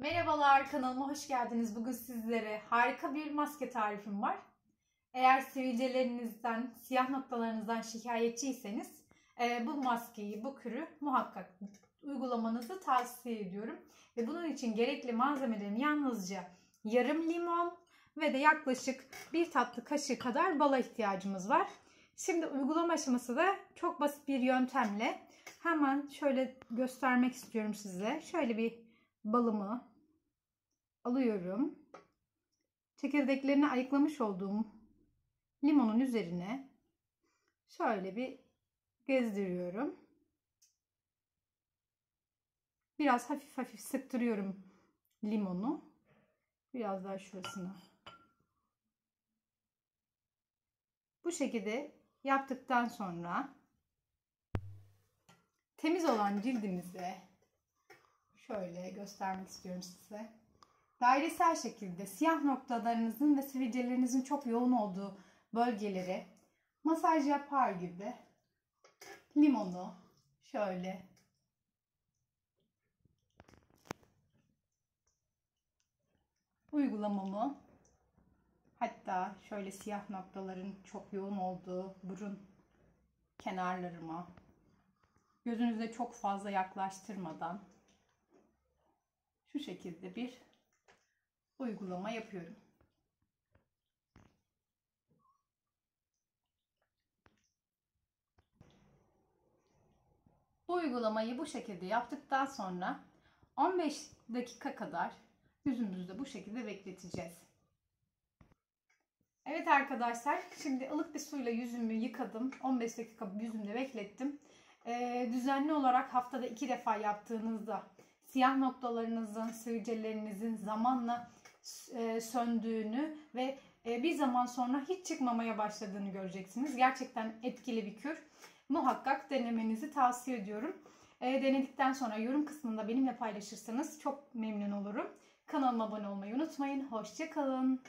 Merhabalar, kanalıma hoş geldiniz. Bugün sizlere harika bir maske tarifim var. Eğer sivilcelerinizden, siyah noktalarınızdan şikayetçiyseniz bu maskeyi, bu kürü muhakkak uygulamanızı tavsiye ediyorum. Ve bunun için gerekli malzemelerin yalnızca yarım limon ve de yaklaşık bir tatlı kaşığı kadar bala ihtiyacımız var. Şimdi uygulama aşaması da çok basit bir yöntemle hemen şöyle göstermek istiyorum size. Şöyle bir balımı alıyorum. Çekirdeklerini ayıklamış olduğum limonun üzerine şöyle bir gezdiriyorum. Biraz hafif hafif sıktırıyorum limonu. Biraz daha şurasına. Bu şekilde yaptıktan sonra temiz olan cildimize şöyle göstermek istiyorum size. Dairesel şekilde siyah noktalarınızın ve sivilcelerinizin çok yoğun olduğu bölgeleri masaj yapar gibi limonu şöyle uygulamamı, hatta şöyle siyah noktaların çok yoğun olduğu burun kenarlarıma, gözünüze çok fazla yaklaştırmadan şu şekilde bir uygulama yapıyorum. Bu uygulamayı bu şekilde yaptıktan sonra 15 dakika kadar yüzümüzde bu şekilde bekleteceğiz. Evet arkadaşlar, şimdi ılık bir suyla yüzümü yıkadım. 15 dakika yüzümde beklettim. Düzenli olarak haftada 2 defa yaptığınızda siyah noktalarınızın, sivilcelerinizin zamanla söndüğünü ve bir zaman sonra hiç çıkmamaya başladığını göreceksiniz. Gerçekten etkili bir kür. Muhakkak denemenizi tavsiye ediyorum. Denedikten sonra yorum kısmında benimle paylaşırsanız çok memnun olurum. Kanalıma abone olmayı unutmayın. Hoşça kalın.